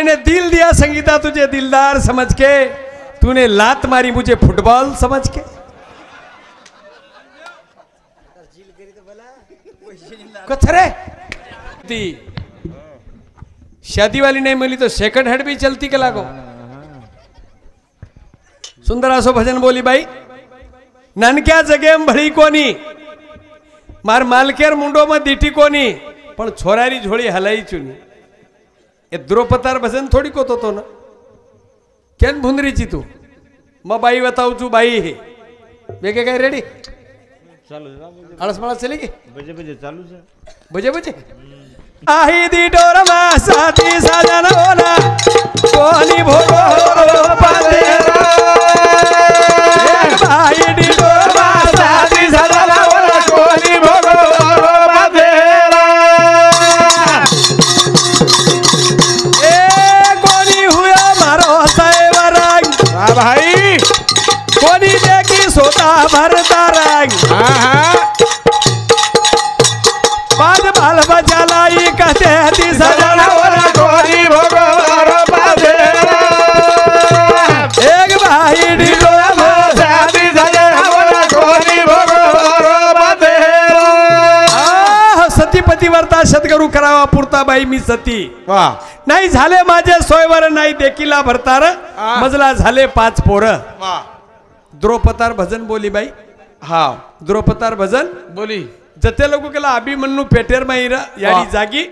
मैंने दिल दिया संगीता तुझे दिलदार समझ के, तूने लात मारी मुझे फुटबॉल समझ के। कथरे शादी वाली नहीं मिली तो सेकंड हैंड भी चलती के लागो। सुंदर आसो भजन बोली बाई, नानक्या जगे भळी कोनी, मार मालकेर मुंडो में दीठी कोनी, पण छोरारी झोळी हलाई चुनी। ए द्रौपदार भजन थोडी कोतो तो ना, केन भुंदरीची तू मग बाई बताऊ तू बाई हे वेगे काय रेडी चालू आळस मला चले की बजे बजे चालू है बजे बजे आही दी डोर मा साथी साजन ओला कोणी भोगो पादेरा आही दी डोर मा साथी साजन ओला कोणी भोगो पादेरा ए कोणी हुया मारो साहेबरा हां भाई कोणी देखी सोता भरता रंग बाद बाल बचालाई कहते हती सजना वाला कोरी भगवान पादेरा एक भाई ढिलो साथी सजना वाला कोरी भगवान पादेरा सतीपती वर्ता सद्गुरु करावा पुरता बाई मी सती वाह नाही झाले माझे सोयवर नाही देखीला भरतार मजला झाले 5 पोर वाह द्रौपदार भजन बोली बाई हाँ द्रौपदार भजन बोली जते लोक केला अभिमन्यू पेटेर माईर याडी जागी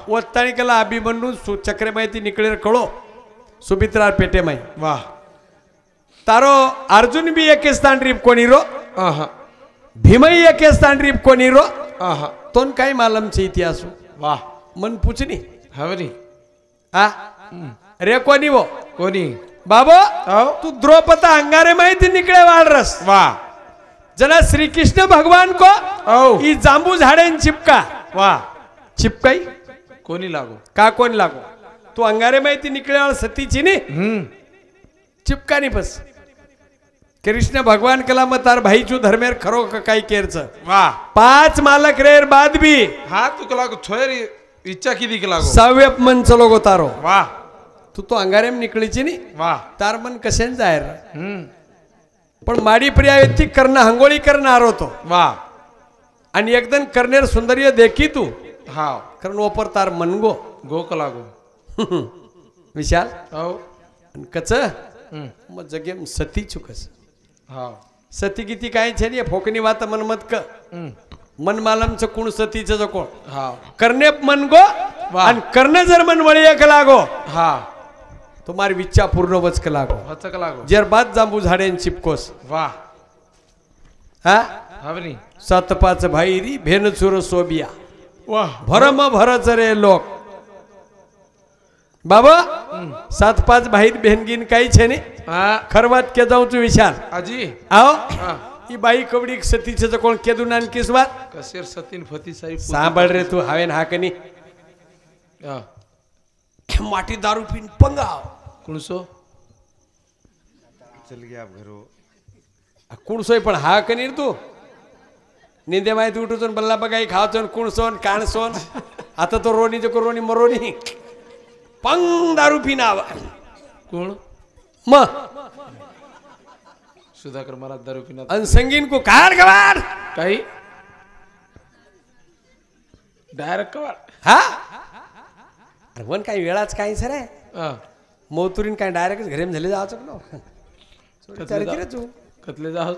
ओत्ताणी केला अभिमन्यू चक्रे माहिती निकळेर कळो सुमित्रा पेटे माई वाह तारो अर्जुन भी एक स्थान रिप कोणी रो आहा भीमई एक स्थान रिप कोणी रो आहा तोन काय मालम छे इतिहास वाह मन पूछनी हवरी आ रे कोणी वो कोणी बाबो तू द्रौपदा अंगारे माहिती निकळे वाळरस वाह जना श्री कृष्ण भगवान को ई जांबू झाड़ेन चिपका वाह चिपकाई कोणी लागो का कोण लागो तू अंगारे माहिती निकळे सतीची नी चिपका नहीं बस कृष्ण भगवान कला मत तार भाई चू धर्मेर खरो काही केरच वाह 5 मालक रेर बाद भी हाँ तू कला को छोरी इच्छा की दी लागो सव्यप मन चलो गो तारो वाह तू तो अंगारेम निकळीची नी वाह तार मन कशेन जायर पण माडी प्रिया व्यक्ती करणं हंगोळी करणार होतो वाह आणि एकदम करनेर सुंदर्य देखी तू हाँ कारण ओपर तार मनगो गो कला गो विशाल आओ कच मग जगेम सती चुकस हाँ सती किती काय छे ने फोकनी वात मन मत क मन मालमच कोण सतीच जो कोण हाँ करणे मन गो आणि कर्ण जर मन वळी एक लागो हाँ तुम्हारी विच्छा पूर्ण वचक लागो वचक लागो जर बाद जांबू झाडेन चिपकोस वाह हा हवरी 7-5 भाई री भेन चुर सोबिया वाह भरम भरच रे लोक बाबा 7-5 भाई बहनगीन काही छे ने हाँ खरवात के जाऊ तू विशाल अजी आओ हाँ ई बाई कवडी सतीचे कोण केदुनान किसवात कसेर सतीन फती सारी सांभळ रे तू हावेन हाकनी हाँ माटी दारू पीन पंगाव कुणसो चल गया आप घरो कुणसोय पण हा कनीर तू निंदे माहिती उठून बल्ला बगाई खावचोन कुणसोन काणसोन आता तो रोनी जो रोनी मरोनी पंग दारू पिनाव कोण म सुधाकर महाराज दारू पिना अन संगीन को काढ गवाड काही डायरेक्ट कवाड हा अरे वन काही वेळाच काही सर आहे हाँ मोतुरीन काय डायरेक्ट घरेम झाले जावचो नो रे तू कतले जाहो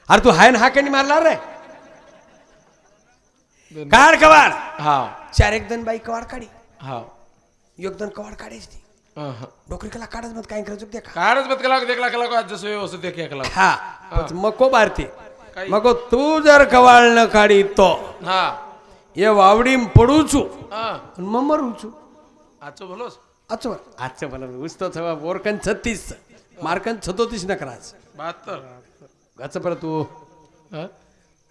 अरे तू हायन हा कनी मारला रे काढ कवाड हाँ 4 एक दन बाई कवाड काढी हाँ योगदान कवाड काढीच ती डोकरी कला काढच मत काय करजो देखा काढच मत कला देखला कला को आज जसो वस्तू देखिया कला हा मको बारती मको तू जर कवाळ न काढी तो हाँ ये वावडी पडू छु हाँ मरू छु आजो भलोस आजचं मला उस्तो थवा बोरकन 36 मार्कन 37 न कराच 72 गच पर तू हाँ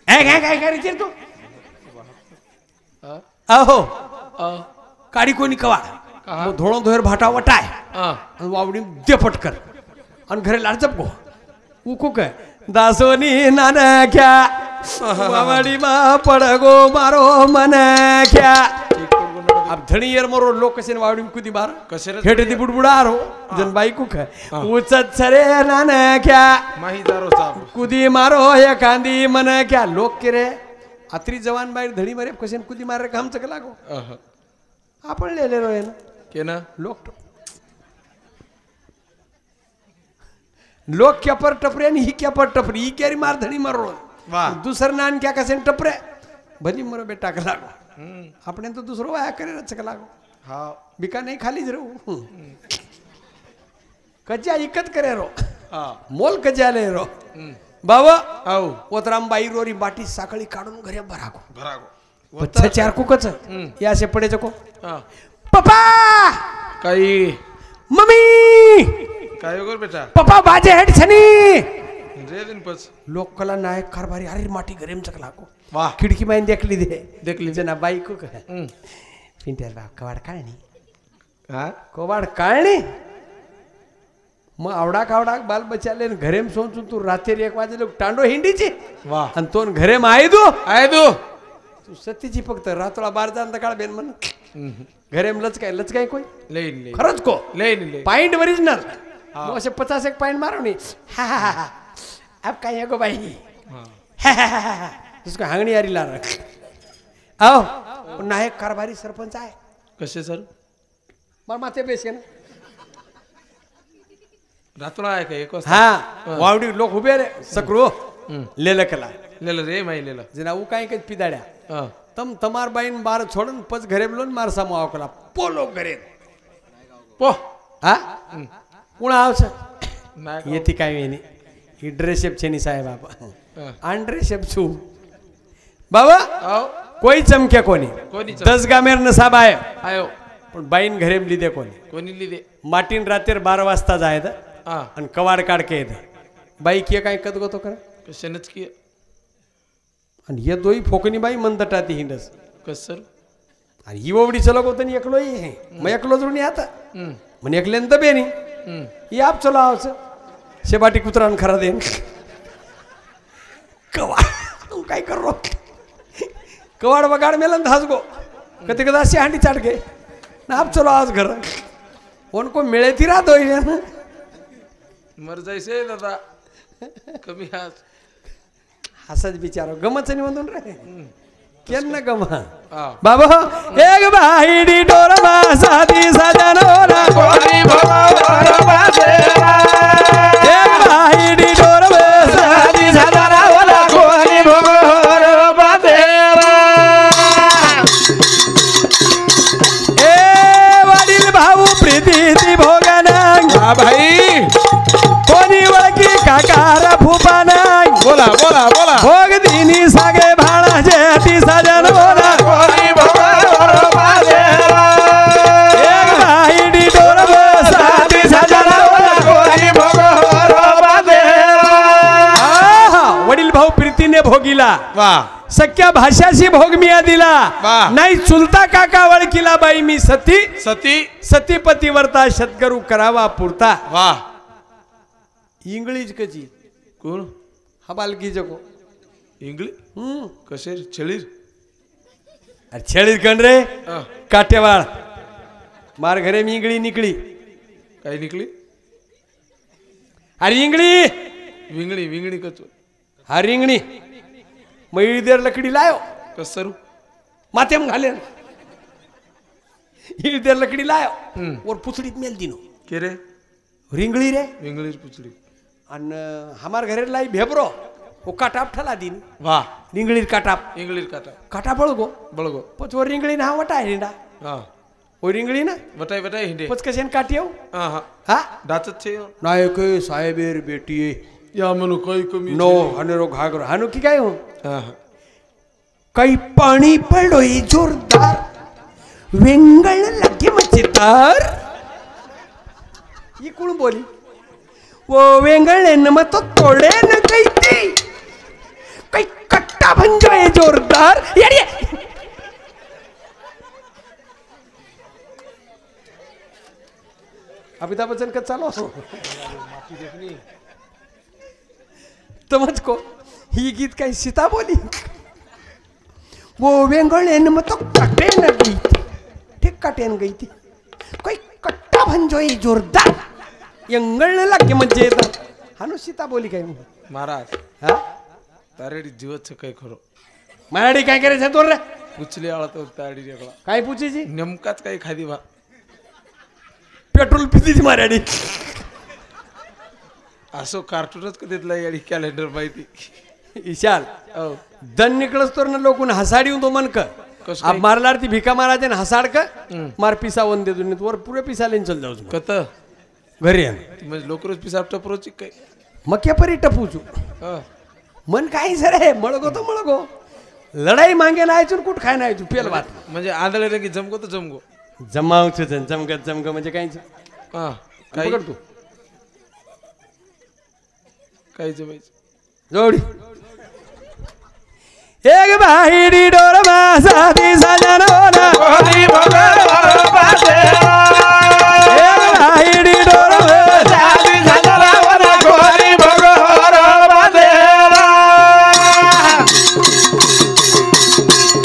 काय करी तू हाँ अहो हाँ काडी कोणी कवाळ मग धोळो धोयर भाटा वटाय हाँ वावडी दे पटकर आणि घरे लाडजप गो उकू काय दासोनी नानक्या वावडी मा पडगो मारो मनक्या अब धणीयर मरो लोक कसे वावडी कुदी बार कसे रे हेट ती बुडबुडार हो जन बाई कुख उचत सरे नान क्या माही दारो साहब कुदी मारो हे कांदी मन क्या लोक के रे अत्री जवान बाई धणी मरे कसे कुदी मारे काम चक लागो आपण लेले रोय ना के ना लोक लोक क्या पर टपरे आणि ही क्या पर टपरी ही क्यारी मार धणी मारो वाह दुसर नान क्या कसे टपरे भली मरो बेटा का लागो આપણે તો દૂસરો વાયા કરે રચક લાગો હા બીકા નહીં ખાલી જ રહું કજ્યા એક જ કરે રો હા મોલ કજ્યા ले रो बाबा આવ ओतराम बाई रोरी बाटी साखळी काढून घरे भरागो ભરાગો पच्छ चार कुकच या असे पडे जको હા पप्पा કઈ मम्मी काय कर बेटा पप्पा बाजे हेड छनी रे दिन पच लोकला नायक कारभारी अरे माटी घरेम चक लागो वाह खिडकी माइन देखली दे देखली जना बाई को पिंटर बाप कवाड काळणी हा कवाड काळणी मग आवडा कावडा बाल बचाले घरेम सोचून तू रात्री 1 वाजे लोक टांडो हिंडीची वाह आणि तो घरेम आय दू तू सतीची फक्त रातोळा बार जाण काळ बेन म्हण घरेम लचकाय कोई लेन ले खरंच को लेन ले पॉइंट ओरिजिनल वो असे 50 एक पॉइंट मारो नी अब काय गो बाई उसको हांगणी यारी ला रख आओ नायक कारभारी सरपंच आहे कसे सर मार माथे बेसे ना रातोळा आहे का एक वाजता हा वावडी लोक उभे रे सकरो लेलकला लेला रे माई लेला जना उ काय काही पिदाड्या हा तम तमार बाईन बार छोडून पच घरे बोलून मार सामो आवकला पोलो घरे पो हा कुणा आवस नाही येती काय वेनी ही ड्रेसेप छेनी साहेब बाबा अनड्रेसेप छू बाबा आओ कोई चमक्या कोणी कोणी 10 गामेर नसाब आहे आयो पण बाईन घरेम लिदे कोणी कोणी लिदे माटीन रात्री 12 वाजता जायद हा आणि कवाड काढके येत बाई किया काय कद गोतो कर कशानेच की आणि हे दोई फोकनी बाई मंदटा ती हिंडस कस सर आणि ही ओवडी चलो गोतनी एकलोई आहे मग एकलो जुनी आता म्हणे एकलेन तर बेनी ही आप चलो आवच शेबाटी कुत्रान खरा देन कवाड तू काय कर रो कवाड बगाड मेलन धास गो कधी कदा अशी हांडी चाट गे ना आप चलो आज घर उनको मिळे ती रात होई ना मर जायचे दादा कमी हात हसच बिचारो गमच नाही म्हणून रे केन ना गमा हा बाबा एक बाईडी डोर सादी सजनोरा कोणी भोर बाजेरा एक बाईडी डोर सादी सजनोरा कोणी भोर बाजेरा ए वडील भाऊ प्रीती भोगना भाई कोणी वळकी काकार फुपाना बोला बोला बोला भोग दिनी सागे भाणा जेती सजन बोला कोणी भोर बाजेरा एक बाईडी डोर सादी सजनोरा कोणी भोर बाजेरा वडील भाऊ प्रीतीने भोगिला वाह सख्या भाषाशी भोग मिया दिला वाह. नाही चुलता काका वळकिला बाई मी सती सती सतीपतीवरता शतकरू करावा पुरता वाह इंग्लिश कची कोण हा बालकी जको इंग्लिश कसे छेळीर अरे छेळीत कण रे हा. काटेवाळ मार घरे मी इंगळी निकळी काय निकली अरे इंगळी विंगणी विंगणी कचो हा रिंगणी मग देर लकडी लायो कस सरू मातेम घाले देर लकडी लायो वर पुचडीत मेल दिनो के रे रिंगळी रे विंगळीर पुचडी आणि हमार घरे लाई भेबरो वो काटाप ठला दिन वाह रिंगळीर काटाप इंग्लिश काटा काटा बळगो बळगो पच वर रिंगळी ना वटाय रिंडा हा ओ रिंगळी ना वटाय वटाय हिंडे पच कशेन काटी येऊ हा हा हा डाचत छे नायक साहेबेर बेटी या मनु काही कमी नो हनेरो घागरो हानु की काय हो हा हा काही पाणी पडोय जोरदार वेंगळ लगे मचितार ही कोण बोली वो वेंगळे न मत तोडे न कैती काही कट्टा भंजोय जोरदार येडी अमिताभ बच्चन का चालो तमच को ही गीत काही सीता बोली वो वेंगळे न मत कटे न गीत ते काटेन गई थी कोई कट्टा भंजोई जोरदार यंगळने लागे म्हणजे येतात हानु सीता बोली काय महाराज हा तारेडी जीवच काही खरो मराठी काय करायचं तोर रे पुचले आला तो तारेडी रेगला काय पूछीची नेमकाच काही खादी बा पेट्रोल पितीची मराठी असो कार्टूनच कधीतला याडी कॅलेंडर माहिती ईशाल हो दन निकळस तोर लोकून हसाडी तो मन का कसं अब मारलार ती भिका मारायचे ना हसाड का मार पिसा वन दे दुनियेत वर पुरे पिसा लेन चल जाऊ कत घरी आण म्हणजे लोकरोज पिसाब टपरोची काय मक्या परी टपूचू मन काही सर आहे मळगो तो मळगो लढाई मागे नाही चुन कुठ खाय नाही तू पेल बात म्हणजे आंधळे रे की जमगो तर जमगो जमावच जमगत जमग म्हणजे काहीच हा काही पकड तू काही जमायचं जोडी एक बाहिडी डोर मासाती सजन होना कोणी भगवान पासे एक बाहिडी डोर जाती झाला कोणी भगवान पासे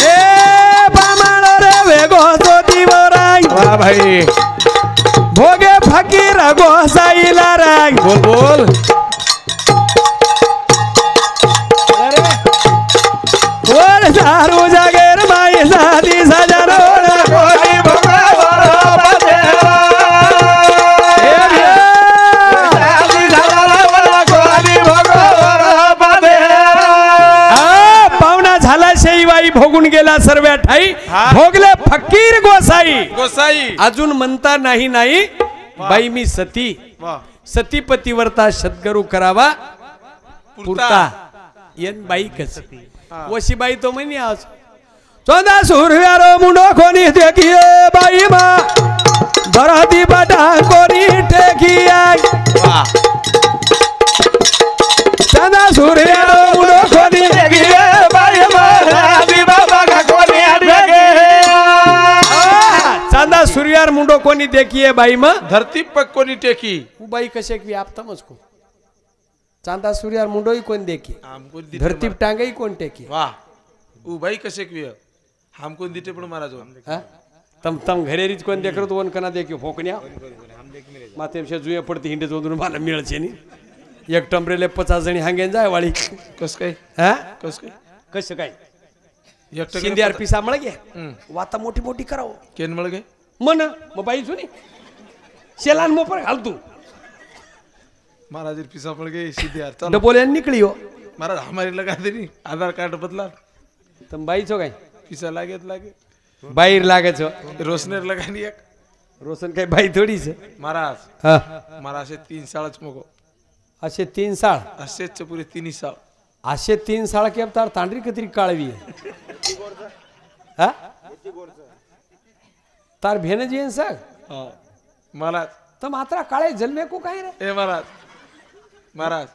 ए पामाळ रे वेगो सोती बोराई वाह भाई भोगे फकीर गोसाईला राग बोल बोल वर सारू जागेर माई साधी सजन होना कोणी भगवान पासे जाती झाला कोणी भगवान पासे पाहुणा झाला शेईबाई भोगून गेला सर्व ठाई भोगले फकीर गोसाई गोसाई अजून म्हणता नाही नाही बाई मी सती वाह सतीपतीवरता सद्गुरु करावा पुरता येन बाई कस वशी बाई तो म्हणी आज चोदा सूर्यारो मुंडो कोणी देखिए बाई मा बराती बाटा कोणी टेकिया वाह चोदा सूर्यारो मुंडो कोणी देखिए बाई मा चांदा सूर्यार मुंडो कोणी देखिए बाई मा धरती पर कोणी टेकी उ बाई कशे की आप समझको चांदा सूर्यार मुंडो ही कोण देखी हमको धरती टांगई कोण टेकी वाह उ भाई कसे क्विय हमको दिटे पण महाराज हा? तम तम घरेरीच कोण देखरो तो वन कना देखियो फोकन्या माते से जुए पडती हिंडे जोदून मला मिळचे नी एक टमरेले 50 जणी हांगेन जाय वाळी कस काय हा कस काय कसं काय एकटं शिंद्यार पिसा मळगे वाता मोठी मोठी कराव केन मळगे मन मग बाई जुनी शेलान मोपर घाल तू महाराज पिसा मळगे सीधे यार चलो डबोले निकली हो महाराज हमारे लगा देनी आधार कार्ड बदला तम बाई छो काय पिसा लागेत लागे बाहेर लागायच रोशनेर लगानी एक रोशन काय बाई थोडीच महाराज हा महाराज असे 3 साळच मगो असे 3 साळ असेच पुरे 3 साळ असे 3 साळ के अवतार तांडरी कतरी काळवी हा तार भेन जी सग हां महाराज तर मात्र काळे जन्मे को काय रे ए महाराज महाराज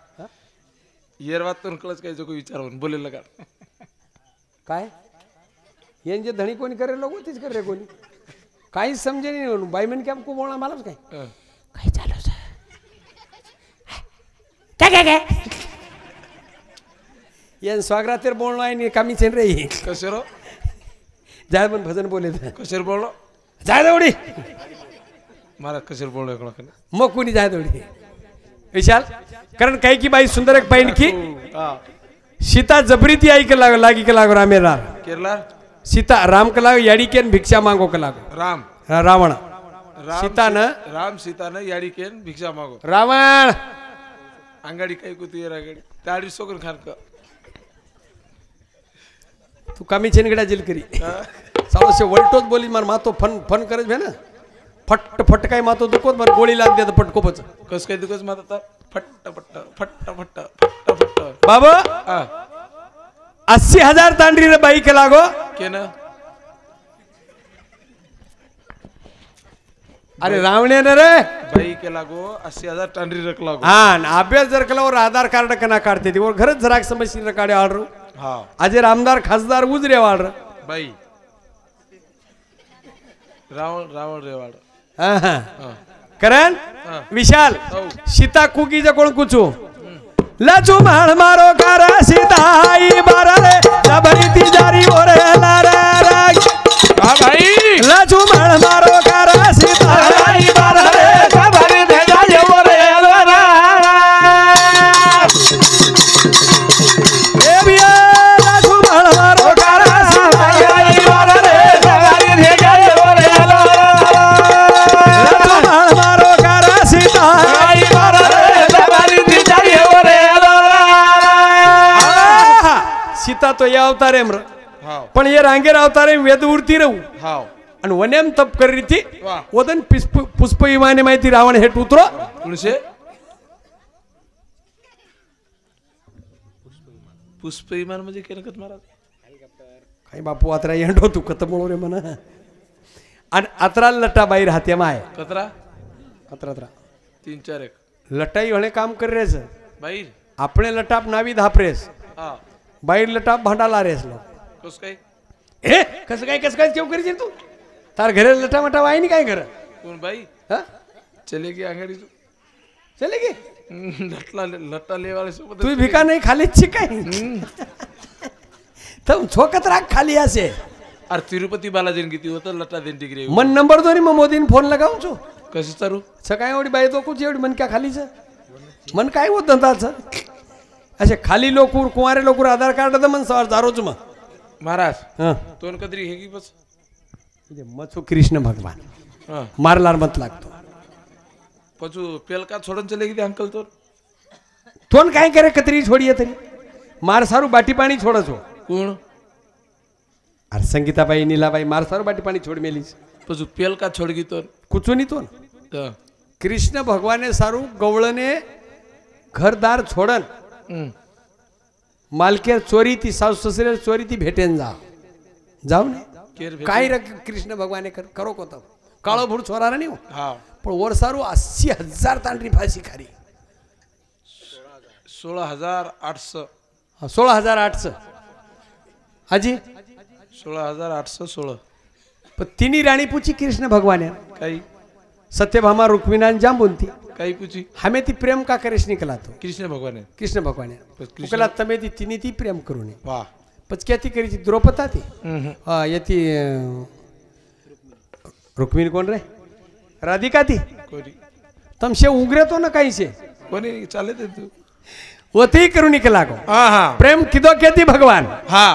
येरवातून कळच काय जो कोई विचारवून बोले लगा काय यांचे धणी कोणी करे लोक तीच करे कोणी काहीच समजे नाही बाई म्हण की हमको बोलना मालूम काय काय चालू सर काय येन स्वागरातेर बोलणं आहे नी कामी चेन रे कशेरो जाय पण भजन बोले कशेर बोललो जाय दौडी महाराज कशेर बोललो कळक मग कोणी जाय दौडी विशाल कारण काही की बाई सुंदर एक पाहिन की हां सीता जबरीती आई के लागी के लागो रामेरा केरला सीता राम के लागो याडी के भिक्षा मांगो के लागो राम रावण राम सीता न राम सीता न याडी केन भिक्षा मागो रावण अंगाडी काही कुती रागडी ताडी सोकन खान का तू कामी छेनगडा जेल करी सालो से वल्टोच बोली मार मातो फन फन करज भे ना फट फट काय मातो दुकोत मार गोळी लाग देत पटको पच कस काय दुकस माता फट्ट फट्ट फट्ट फट्ट फट्ट फट्ट बाबा हां 80,000 तांडरी रे बाई के लागो केन अरे रावणे न रे बाई के लागो 80,000 टांडरी रख लागो हा अभ्यास जर केला और आधार कार्ड कना काढते ती और घरच जराक समस्या रकाडे आडर हां अजय आमदार खासदार उजरे वाडर बाई रावण रावण रेवाड हा हा हां करण हां विशाल हो सीता कुकी जे कोण कुचू लाचू माळ मारो कारा सीता आई बारा रे जबरी ती जारी ओरे लारा राग हां भाई लक्ष्मण मारो करा सीता सीता तो या अवतारे हाव पण ये रांगेर अवतारे वेद उरती रहू हाव आणि वनेम तप करी ती वाह. वदन पुष्प विमाने माहिती रावण हेट उतरो तुळशे पुष्प विमान म्हणजे केलं का महाराज काही बापू अत्रा येंडो तू कत म्हणू रे म्हणा आणि अत्रा लटा बाई राहते माय कतरा अत्रा अत्रा 3-4 एक लटाई होणे काम कर रेस बाई આપણે લટાપ નાવી ધાપરેસ हा બાઈ લટાપ ભાંડાલા રેસ લો कस काय એ કસ કાય કેવું કરી છે તું તાર ઘરે લટા મટા વાય ની કાય ઘરે कोण बाई હા चले की आंगडी चले गे लट्टा लेवाले सोबत तू भिका नाही खालीच छी काय तर छोकत राख खाली असे अरे तिरुपती बालाजी किती होतं लट्टा देन डिग्री मन नंबर दोन्ही मग मोदीने फोन लगावून छो कसं चालू सकाळी एवढी बाई तो कुछ एवढी मन क्या खालीच मन काय होत धंदाचं असे खाली लोकूर कुंवारे लोकूर आधार कार्ड तर मन सवार दारोच मग महाराज हां तोन कदरी हे की बस मचो कृष्ण भगवान हां मारलार मत लागतो पचू पेल का छोडन चले की अंकल तो तोन काय करे कतरी छोडीये तरी मार सारू बाटी पाणी छोडचो कोण अरे संगीताबाई नीलाबाई मार सारू बाटी पाणी छोड मेलीस पचू पेल का छोड की तो कुचोनी तो कृष्ण भगवाने सारू गवळने घरदार छोडन मालकेर चोरी ती सासू ससरे चोरी ती भेटेन जाऊ ने काय रे कृष्ण भगवाने करो को तब काळो भूर छोरा नहीं हां पण वर सारू 80,000 तांडरी फाशी खारी 16,800 16,800 हाजी 16,816 पण तिन्ही राणी पूछी कृष्ण भगवान काही सत्यभामा रुक्मिणा जांबुंती काही पूछी हमें ती प्रेम का करेश निकला तो कृष्ण भगवान है कृष्ण भगवान कृष्ण- उकला तमे ती तिन्ही ती प्रेम करू नये वाह पचक्या ती करी द्रौपदा ती यती रुक्मिणी कोण रे राधिका ती कोणी तमशे उगरे तो ना काही से कोणी चाले ते तू वती करू निकला गो हां हां प्रेम किदो केती भगवान हां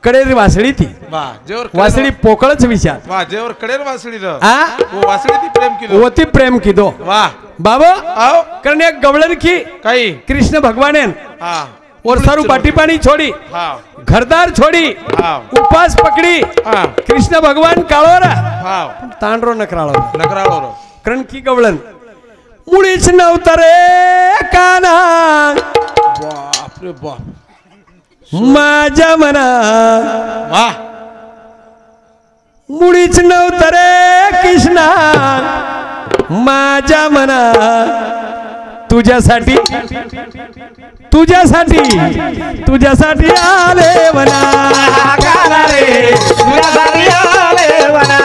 कडे रे वासळी ती वाह जेवर वासळी पोकळच विचार वाह जेवर कडेर वासळी र आ वो वासळी ती प्रेम की दो वती प्रेम किदो वाह बाबा आओ कारण एक गवळण की काही कृष्ण भगवान हां और सारू बाटी पाणी छोडी हां घरदार छोडी हां उपास पकडी हां कृष्ण भगवान काळोरा हां तांडरो नकराळो नकराळो रो कारण की गवळण मुळीच नव्हतं रे काना बाप रे बाप माझ्या मना वाह मुळीच नव्हतं रे कृष्णा माझ्या मना तुझ्यासाठी तुझ्यासाठी तुझ्यासाठी आले मना काला रे तुझ्यासाठी आले वना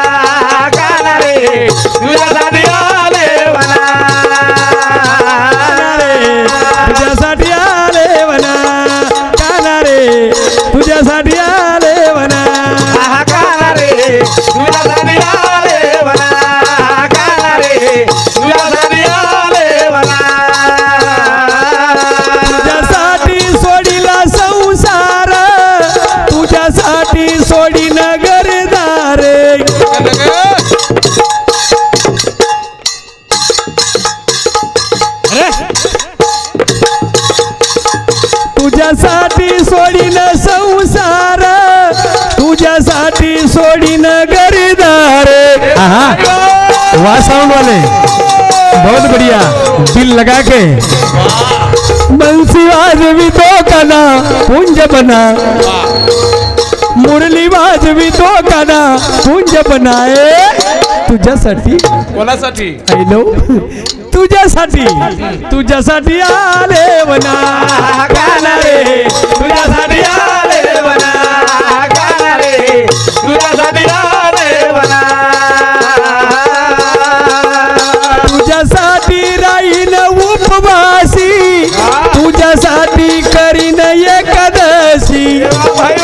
काला रे तुझ्यासाठी आले वना तुझ्यासाठी आले मना काना रे तुझ्यासाठी आले मना काला रे तुझ्यासाठी आले वना काला रे तुझ्यासाठी आले वना तुझ्यासाठी सोडीला संसार तुझ्यासाठी सोडीन घरदार तुझ्यासाठी सोडीन संसार तुझ्यासाठी सोडीन घरदार वाह साउंड वाले बहुत बढ़िया दिल लगा के बंसी वाजवी तो कना पुंज बना मुरली वाजवी तो कना पुंज बनाए तुझ्यासाठी कोणासाठी हॅलो तुझ्यासाठी तुझ्यासाठी आले वना काला रे तुझ्यासाठी आले वना काला रे तुझ्यासाठी आले वना तुझ्यासाठी राहीन उपवासी तुझ्यासाठी करीन एकादशी भाई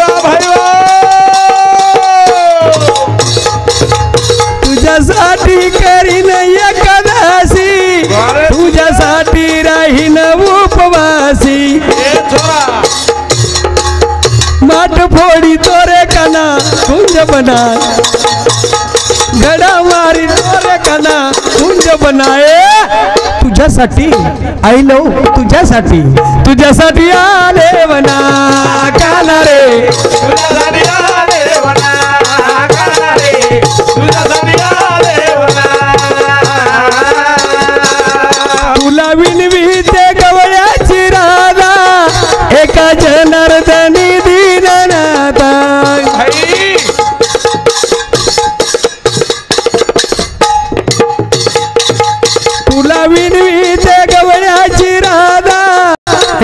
बनाए घडा मारी रे काना कुंज बनाए तुझ्यासाठी आई लव तुझ्यासाठी आले वना काना रे तुझ्यासाठी आले वना काना रे तुझ्यासाठी आले वना तुला विनवी ते गवळ्याची राधा एका जनार्दनी दीननाथा तुला विनवी ते गवळ्याची राधा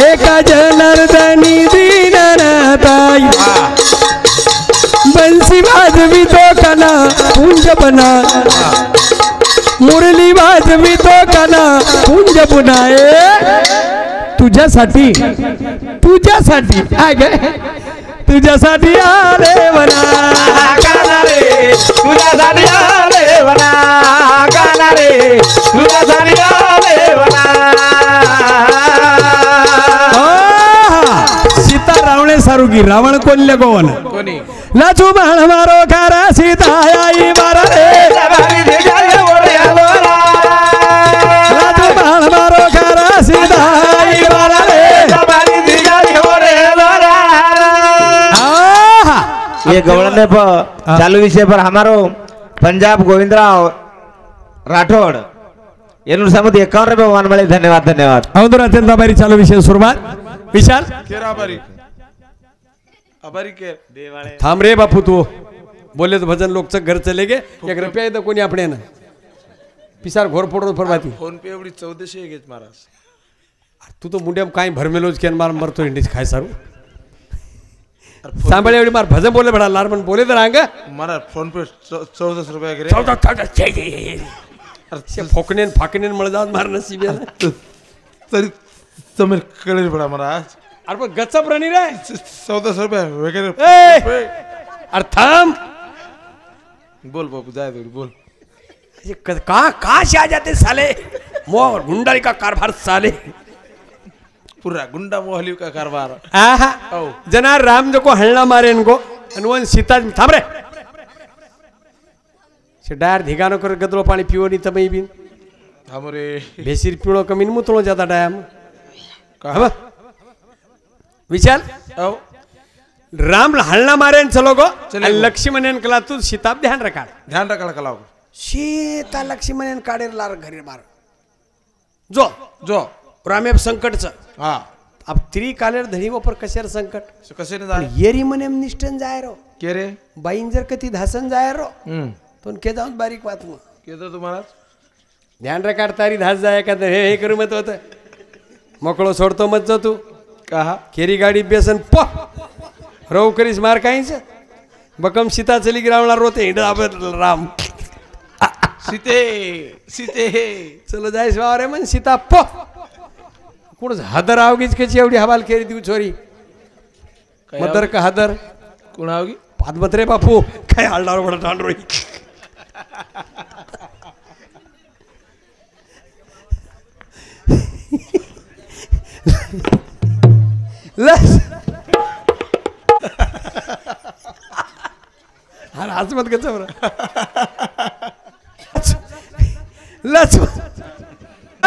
एका जनार्दनी दीननाथा बंसी वाजवी तो काना कुंज बना मुरली वाजवी तो काना कुंज बुनाए तुझ्यासाठी तुझ्यासाठी आले वना काना रे तुझ्यासाठी आले वना काना रे तुझ्यासाठी आले वना सीता रावणे सारुगी रावण कोल्हे गोवन कोणी लाचू बाण मारो खारा सीता आई मारा रे सवारी दे जाय ओरे आलोरा लाचू बाण मारो खारा सीता आई मारा रे सवारी दे जाय ओरे आलोरा ये गवर्नर पर चालू विषय पर हमारो पंजाब गोविंदराव राठोड एनु समिति 51 रुपये वन मळे धन्यवाद हौदर अत्यंत आभारी चालू विषय सुरुवात विशाल केरा आभारी के थांब रे बापू तू बोले तो भजन लोकचं घर चले गे एक रुपया येतं कोणी आपणे ना पिसार घोर फोडून फरमाती फोन पे एवढी 1400 घेत महाराज तू तो मुंड्या काय भरमेलोज केन मार मरतो इंडीच खाय सारू सांभाळे एवढी मार भजन बोले बडा लार पण बोले तर अंग महाराज फोन पे 1400 रुपये गिरे फोकनेन फाकनेन मळ जात मार नसीब तरी तुम्ही कळेल बडा महाराज अरे पण गच्चा प्राणी रे 1400 रुपये वगैरे अरे थांब बोल बाबू जाय बोल कहाँ से आ जाते साले मोह गुंडाई का कारभार साले पूरा गुंडा मोहली का कारभार आहा जना राम जो को हलना मारे इनको अनुवन सीता थांब रे से डायर धिगानो कर गदलो पानी पियो नहीं तब भी हमरे भेसीर पिळो कमी मुतलो जाता डायम कहा विचार औ राम हलना मारे चलो गो लक्ष्मणन कला तू सीता ध्यान रखा ध्यान रखा कलाओ सीता लक्ष्मणन काढे लार घरी मार जो जो रामेब संकटच हाँ अब त्री कालेर धणी पर कशेर संकट कसे ने जाय येरी मने निष्ठन जाय रो के रे बाईन जर कती धासन जाय रो तो के जाऊन बारीक बात मग के तो महाराज ध्यान रखाड तारी धास जाय का हे करू मत होत मोकळो सोडतो मत जा तू कहा केरी गाडी बेसन पो रव करीस मार काहीच बकम सीता चली गिरावला रोते हिंडा राम सीते सीते चलो जायस वावरे मन सीता पो कुण हदर आवगीच कची एवढी हवाल केरी देऊ छोरी मदर का हदर कोण आवगी पादमत रे बापू काय हलणार बडा टांडरोई लस हा आज मत गच बरं लस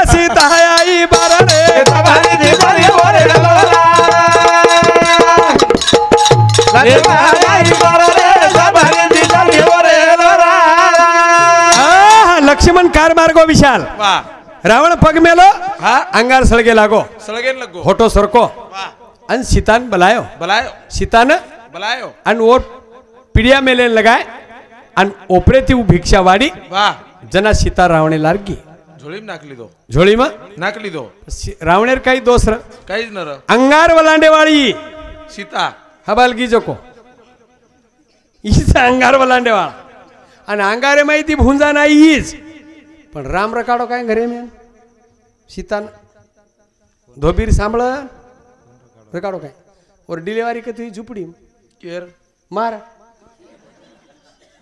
सीता आई बारा रे सवारी दे जाय ओरे आलोरा लक्ष्मण कार मार्गो विशाल रावण पग मेलो अंगार सळगे लागो सळगे लगो होटो सरको अन सीतान बलायो सीतान बलायो अन ओर पिडिया मेले लगाय अन ओपरे ती भिक्षा वाडी जना सीता रावणे लारगी झोळी नाकली दो झोळी मा नाकली दो रावणेर काही दोसर काहीच नर अंगार वलांडे वाळी सीता हबालगी जोको ईचा अंगार वलांडे वाळा आणि अंगारे माहिती भुंजा नाही हीच पण राम रकाडो काय घरे मेन सीतान धोबीर सांभळ रकाडो काय और डिलेवरी का तुझी झुपडी केर मार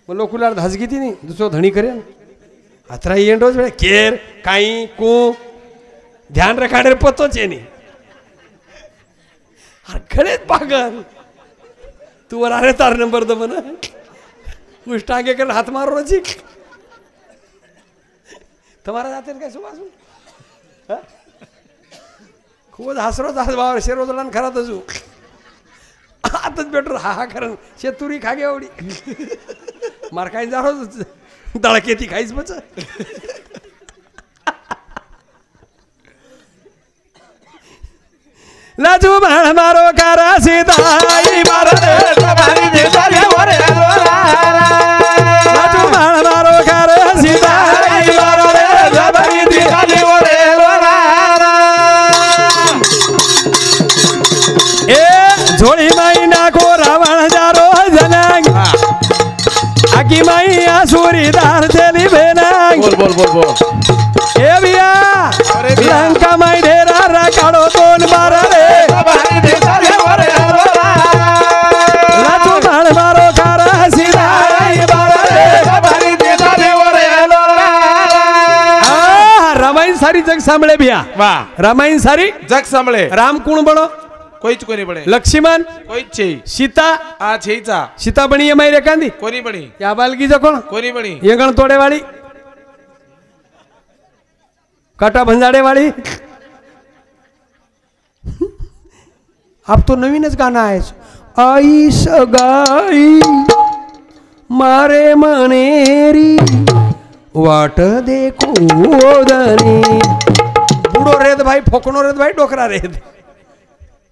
मग लोकुलार धास घेती नाही दुसरो धणी करेन अतरा येंडोच वेळ केर काही कू ध्यान रखाडे पतोच येणे अरे खडेच पागल तू वर अरे तार नंबर द म्हण मुष्ट आगे कर हाथ मारो रजी તમારા જાતે કઈ શું પાછું ખૂબ જ હાસરો બાર શેરો દલાન ખરા તો શું હાથ જ બેટર હા હા કરે શેતુરી ખાગે આવડી માર ખાઈ જારો દળકેથી ખાઈશ પછી લાજુ માળ મારો કારા સીતાઈ મારે તમારી દેતા લે ઓરે લાજુ માળ મારો કારા સીતાઈ મારે તમારી દેતા લે ઓરે એ જોડી માઈ નાખો રાવણ જારો જનાંગ આકી માઈ આસુરી દાર દેલી બેનાંગ बोल बोल बोल बोल એ બિયા લંકા માઈ ઢેરા રાકાડો તોન મારા રે તમારી દેતા લે ઓરે લાજુ માળ મારો કારા સીતાઈ મારે તમારી દેતા લે ઓરે રામાયણ સારી જગ સાંભળે ભિયા वाह રામાયણ સારી जग सांभळे રાम કોણ બનો कोई कोणी बणे लक्ष्मण कोई छे सीता आ छेचा सीता बनी एमाई रेखांदी कोणी बणी या बालगी जो कोण कोणी बणी येंगण तोड़े वाली काटा भंजाड़े वाली अब तो नवीनच गाना आहे आई सगाई मारे मनेरी वाट देखो दनी बुडो रेद भाई फोकणो रेद भाई डोकरा रेद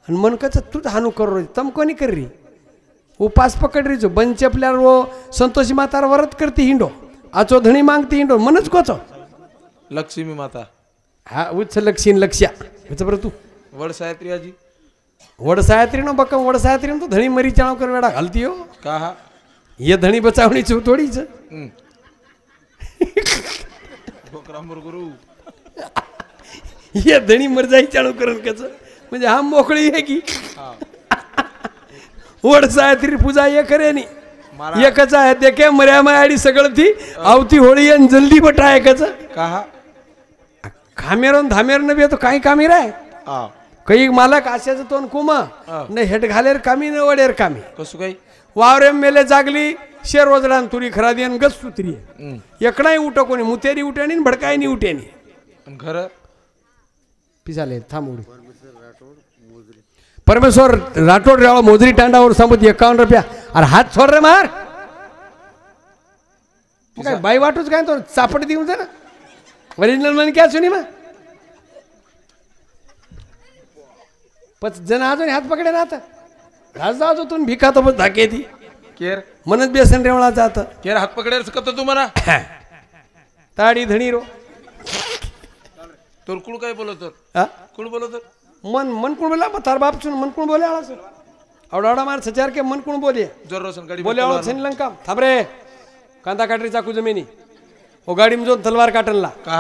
आणि मन कच तूच हानू करो तम कोणी कर री उपास पकड रही जो बन चपल्यावर वो संतोषी मातार वरत करती हिंडो आचो धणी मागती हिंडो मनच कोचो लक्ष्मी माता हा उच्च लक्षीन लक्ष्या बरं तू वड सायत्री आजी वड सायत्रीनो बकम वड सायत्रीनो तो धणी मरी चाणो कर वेडा घालती हो का हा ये धणी बचावणी छु थोडीच डोकरांबर गुरु ये धणी मर जाई चाणो करण कच म्हणजे हा मोकळी आहे की वड सायत्री पूजा ये करे नी एकच आहे ते के मर्या मायाडी सगळं ती आवती होळी आणि जल्दी बटा आहे कच का हा खामेरून धामेर न बी तो काही कामी राय आ काही मालक आशाचं तोन कुमा न हेट घालेर कामी न वडेर कामी कसं काय वावरे मेले जागली शेर रोजडान तुरी खरादी आणि गस सुतरी एकणाही उठ कोणी मुतेरी उठ्यानी भडकाई नाही उठ्यानी घर पिसाले थांब उडी परमेश्वर राठोड रेवा मोजरी टांडावर सांगत 51 रुपया अरे हात छोड रे मार काय बाई वाटूच काय तो चापट देऊन दे ना ओरिजिनल मन क्या सुनी मा पच जन अजून हात पकडे ना आता राज जातो तू भिका तो बस धाके ती केर मनच बेसन रेवळा जात केर हात पकडेर सकत तुम्हाला ताडी धणी रो तोर कुळ काय बोलत हा कुळ बोलत मन मन कोण बोला तार बाप सुन मन कोण बोले आला सर आवडा मार सचार के मन कोण बोले जोर रोशन गाडी बोले आलो छन लंका थांब रे कांदा काटरी चाकू जमिनी ओ गाडी में जो तलवार काटनला का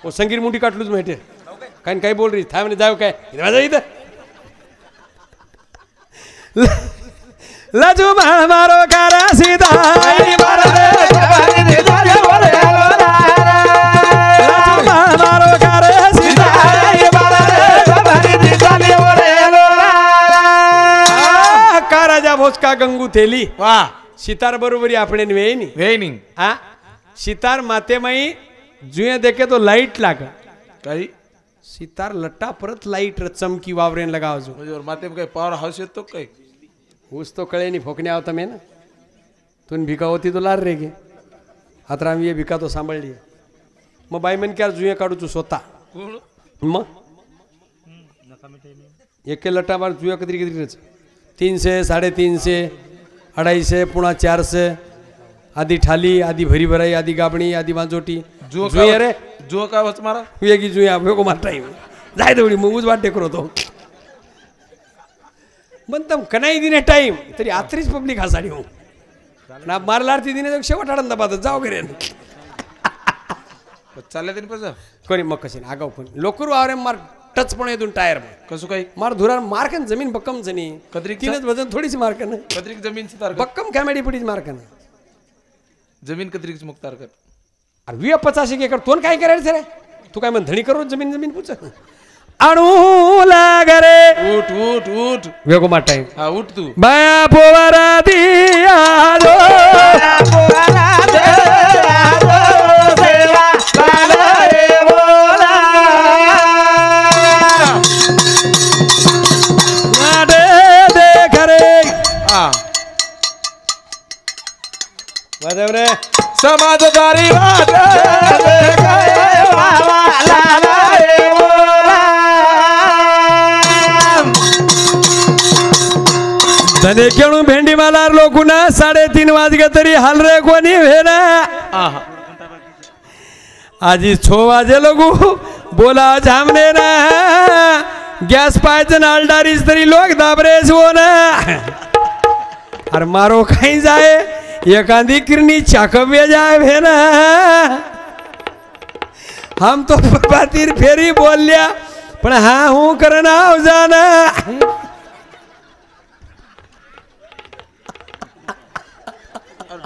ओ संगीर मुंडी काटलूच माहिती काय काय बोल रही थांब ने जाव काय राजा इथं लाजू माळ मारो कारा सीता लाजू माळ मारो कारा सीता का राजा भोसका गंगू थेली वा सितार बरोबरी આપણે વેની वेनिंग हा सितार माते माई जुए देखे तो लाइट लाग काही सितार लट्टा परत लाइट चमकी वावरेन लगाव जो म्हणजे माते काय पॉवर हाऊस येतो काय ऊस तो कळे नी फोकणे आवता मे ना तुन भिका होती तो लार रे गे हातराम ये भिका तो सांभाळली मग बाई मन क्या जुए काढू तू स्वतः कोण मग एके लट्टा बार जुया कधी कधी 300 350 250 पुन्हा 400 आधी ठाली आधी भरी भराई आधी गाबणी आधी वांजोटी जुए रे जो काय वच मारा वेगी जुया वेगो मार टाईम जाय देवडी मग उज वाट टेकरो तो बनतम कनाई दिने टाईम तरी आत्रीच पब्लिक हासाडी हो ना मारलारती दिने शेवट आडंदा बात जाओ घरे चालले तरी पजा कोणी मग कशी आगाव पण लोकरू आवरे मार टच पण येतून टायर कसं काय मार धुरार मारकन जमीन बक्कम जनी कदरीक तीनच वजन थोडीशी मारकन कदरीक जमीन तार बक्कम कॅमेडी पुढीच मारकन जमीन कदरीक मुक्त तार कर अरे 50 एकर तोन काय करायचं रे तू काय म्हण धणी करू जमीन जमीन पुच आणू लागरे उठ उठ उठ वेगो मार टाइम हा उठ तू बाया पोवारा दिया समाजदारी वाट धने खेळून भेंडी मालार लोकुना 3:30 वाजगे तरी हाल रे कोणी भेना आहा आजी 6 वाजे लगू बोला झामने ना गॅस पायचं नालडारीच तरी लोक दाबरेस हो ना अरे मारो खाई जाए एखादी किरनी चाकव्य जाए भेना हम तो बातीर फेरी बोल लिया पण हा हूं करना हो जाना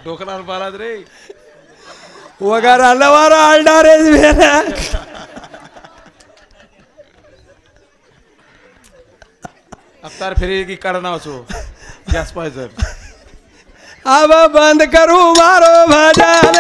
डोकरावर बालाद रे वगैरह लवारा आलडारेस भेना अवतार फेरी की करना छो गॅस पाहिजे अब बंद करू मारो भजन